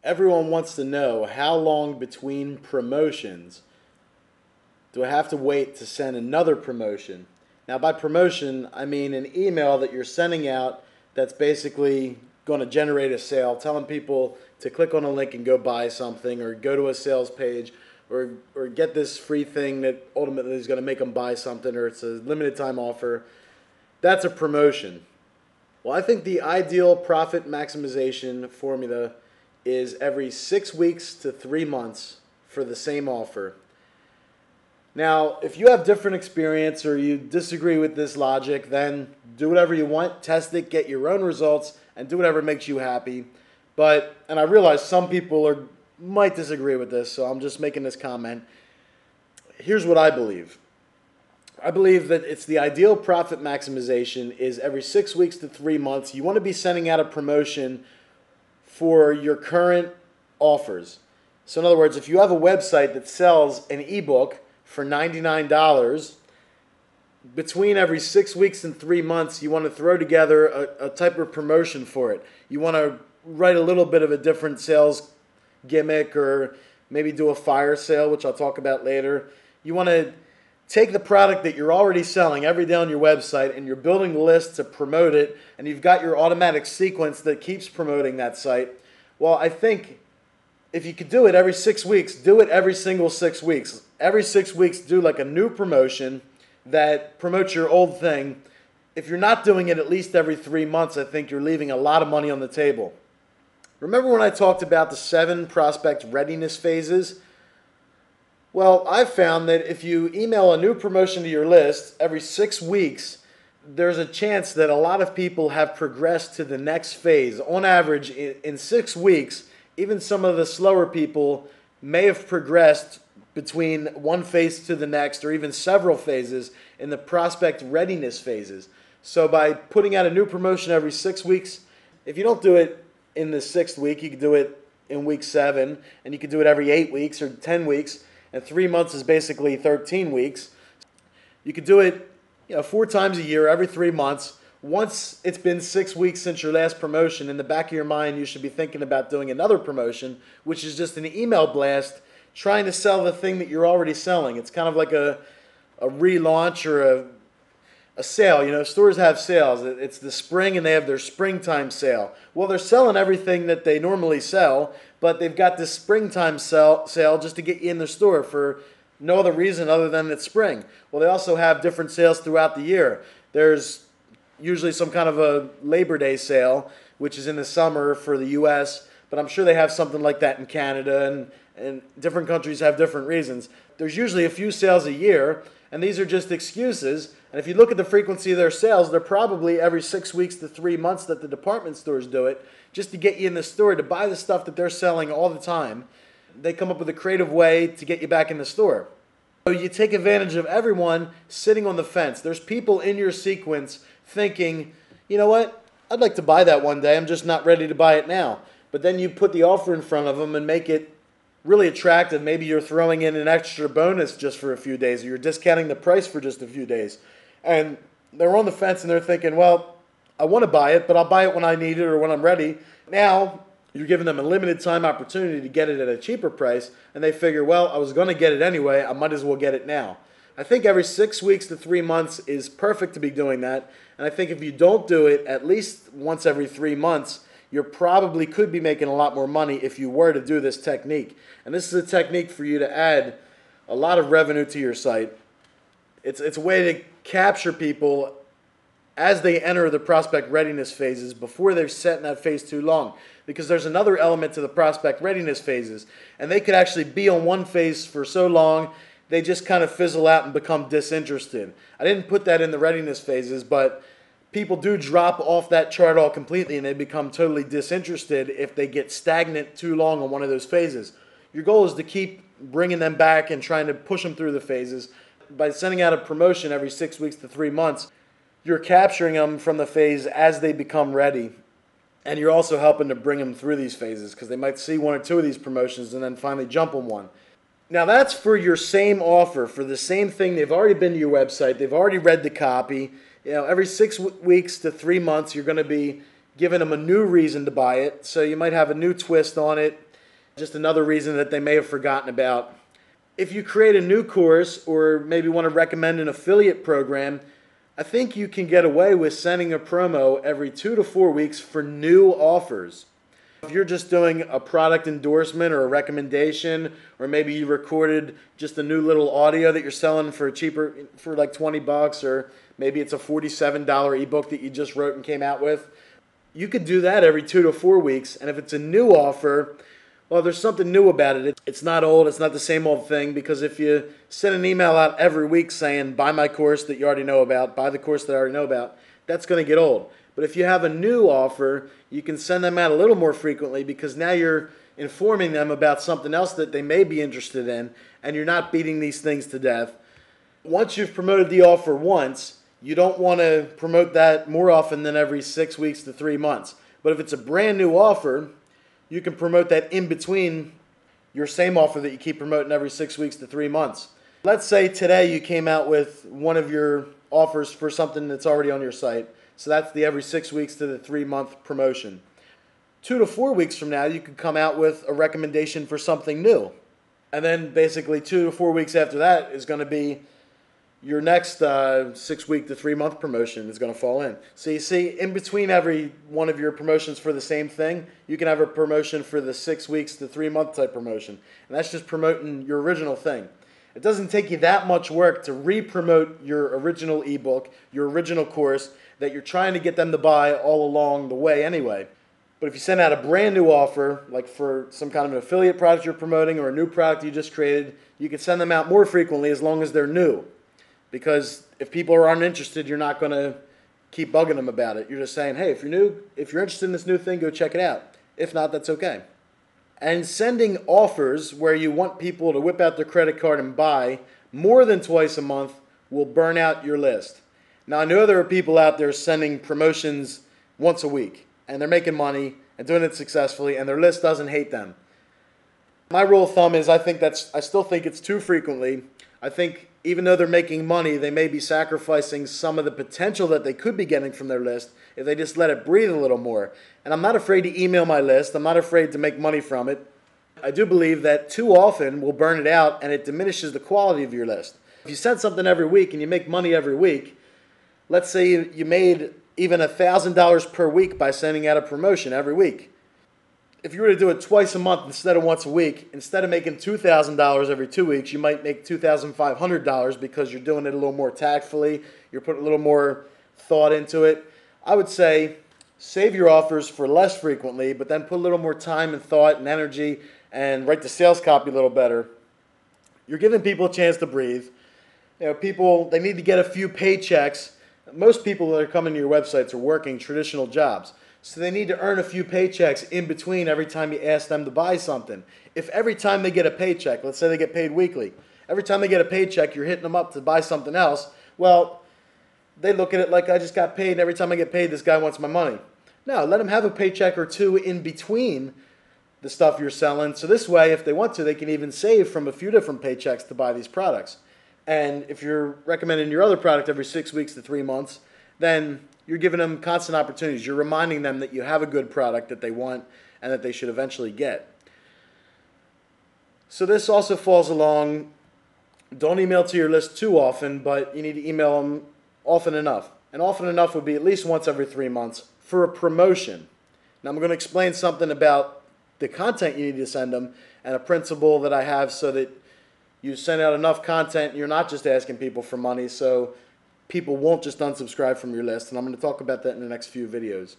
Everyone wants to know how long between promotions do I have to wait to send another promotion? Now, by promotion, I mean an email that you're sending out that's basically going to generate a sale, telling people to click on a link and go buy something, or go to a sales page, or get this free thing that ultimately is going to make them buy something, or it's a limited time offer. That's a promotion. Well, I think the ideal profit maximization formula is every 6 weeks to 3 months for the same offer. Now, if you have different experience or you disagree with this logic, then do whatever you want, test it, get your own results, and do whatever makes you happy. And I realize some people might disagree with this, so I'm just making this comment. Here's what I believe. I believe that it's the ideal profit maximization is every 6 weeks to 3 months. You want to be sending out a promotion for your current offers. So in other words, if you have a website that sells an ebook for $99, between every 6 weeks and 3 months, you want to throw together a type of promotion for it. You want to write a little bit of a different sales gimmick, or maybe do a fire sale, which I'll talk about later. You want to take the product that you're already selling every day on your website, and you're building the list to promote it, and you've got your automatic sequence that keeps promoting that site. Well, I think if you could do it every 6 weeks, do it every single 6 weeks. Every 6 weeks, do like a new promotion that promotes your old thing. If you're not doing it at least every 3 months, I think you're leaving a lot of money on the table. Remember when I talked about the 7 prospect readiness phases? Well, I've found that if you email a new promotion to your list every 6 weeks, there's a chance that a lot of people have progressed to the next phase. On average, in 6 weeks, even some of the slower people may have progressed between one phase to the next, or even several phases in the prospect readiness phases. So by putting out a new promotion every 6 weeks, if you don't do it in the 6th week, you can do it in week 7, and you can do it every 8 weeks or 10 weeks, and 3 months is basically 13 weeks. You could do it 4 times a year, every 3 months. Once it's been 6 weeks since your last promotion, in the back of your mind, you should be thinking about doing another promotion, which is just an email blast trying to sell the thing that you're already selling. It's kind of like a relaunch or a sale. Stores have sales. It's the spring, and they have their springtime sale. Well, they're selling everything that they normally sell, but they've got this springtime sale just to get you in the store for no other reason other than it's spring. Well, they also have different sales throughout the year. There's usually some kind of a Labor Day sale, which is in the summer for the U.S., but I'm sure they have something like that in Canada, and different countries have different reasons. There's usually a few sales a year, and these are just excuses. And if you look at the frequency of their sales, they're probably every 6 weeks to 3 months that the department stores do it, just to get you in the store to buy the stuff that they're selling all the time. They come up with a creative way to get you back in the store. So you take advantage of everyone sitting on the fence. There's people in your sequence thinking, you know what, I'd like to buy that one day, I'm just not ready to buy it now. But then you put the offer in front of them and make it really attractive. Maybe you're throwing in an extra bonus just for a few days, or you're discounting the price for just a few days. And they're on the fence and they're thinking, well, I want to buy it, but I'll buy it when I need it or when I'm ready. Now you're giving them a limited time opportunity to get it at a cheaper price, and they figure, well, I was going to get it anyway, I might as well get it now. I think every 6 weeks to 3 months is perfect to be doing that. And I think if you don't do it at least once every 3 months, you probably could be making a lot more money if you were to do this technique. And this is a technique for you to add a lot of revenue to your site. It's a way to capture people as they enter the prospect readiness phases before they've set in that phase too long. Because there's another element to the prospect readiness phases, and they could actually be on one phase for so long they just kind of fizzle out and become disinterested. I didn't put that in the readiness phases, but people do drop off that chart all completely and they become totally disinterested if they get stagnant too long on one of those phases. Your goal is to keep bringing them back and trying to push them through the phases. By sending out a promotion every 6 weeks to 3 months, you're capturing them from the phase as they become ready. And you're also helping to bring them through these phases, because they might see 1 or 2 of these promotions and then finally jump on one. Now that's for your same offer, for the same thing. They've already been to your website. They've already read the copy. Every 6 weeks to 3 months, you're going to be giving them a new reason to buy it. So you might have a new twist on it. Just another reason that they may have forgotten about. If you create a new course or maybe want to recommend an affiliate program, I think you can get away with sending a promo every 2 to 4 weeks for new offers. If you're just doing a product endorsement or a recommendation, or maybe you recorded just a new little audio that you're selling for cheaper, for like $20, or maybe it's a $47 ebook that you just wrote and came out with, you could do that every 2 to 4 weeks. And if it's a new offer, well, there's something new about it. It's not old. It's not the same old thing, because if you send an email out every week saying, buy my course that you already know about, buy the course that I already know about, that's going to get old. But if you have a new offer, you can send them out a little more frequently, because now you're informing them about something else that they may be interested in, and you're not beating these things to death. Once you've promoted the offer once, you don't want to promote that more often than every 6 weeks to 3 months. But if it's a brand new offer, you can promote that in between your same offer that you keep promoting every 6 weeks to 3 months. Let's say today you came out with one of your offers for something that's already on your site. So that's the every 6 weeks to the 3 month promotion. 2 to 4 weeks from now, you could come out with a recommendation for something new. And then basically 2 to 4 weeks after that is going to be your next 6 week to 3 month promotion is going to fall in. So you see, in between every one of your promotions for the same thing, you can have a promotion for the 6 weeks to 3 month type promotion. And that's just promoting your original thing. It doesn't take you that much work to re-promote your original ebook, your original course that you're trying to get them to buy all along the way anyway. But if you send out a brand new offer, like for some kind of an affiliate product you're promoting or a new product you just created, you can send them out more frequently as long as they're new. Because if people aren't interested, you're not going to keep bugging them about it. You're just saying, hey, if you're interested in this new thing, go check it out. If not, that's okay. And sending offers where you want people to whip out their credit card and buy more than twice a month will burn out your list. Now, I know there are people out there sending promotions once a week, and they're making money and doing it successfully, and their list doesn't hate them. My rule of thumb is I still think it's too frequently. I think even though they're making money, they may be sacrificing some of the potential that they could be getting from their list if they just let it breathe a little more. And I'm not afraid to email my list. I'm not afraid to make money from it. I do believe that too often we'll burn it out, and it diminishes the quality of your list. If you send something every week and you make money every week, let's say you made even $1,000 per week by sending out a promotion every week. If you were to do it twice a month instead of once a week, instead of making $2,000 every 2 weeks, you might make $2,500 because you're doing it a little more tactfully. You're putting a little more thought into it. I would say save your offers for less frequently, but then put a little more time and thought and energy and write the sales copy a little better. You're giving people a chance to breathe. People, they need to get a few paychecks. Most people that are coming to your websites are working traditional jobs. So they need to earn a few paychecks in between every time you ask them to buy something. If every time they get a paycheck, let's say they get paid weekly, every time they get a paycheck you're hitting them up to buy something else, well, they look at it like, I just got paid, and every time I get paid this guy wants my money. No, let them have a paycheck or two in between the stuff you're selling. So this way, if they want to, they can even save from a few different paychecks to buy these products. And if you're recommending your other product every 6 weeks to 3 months, then you're giving them constant opportunities. You're reminding them that you have a good product that they want and that they should eventually get. So this also falls along, don't email to your list too often, but you need to email them often enough. And often enough would be at least once every 3 months for a promotion. Now I'm going to explain something about the content you need to send them and a principle that I have so that you send out enough content and you're not just asking people for money, so people won't just unsubscribe from your list. And I'm going to talk about that in the next few videos.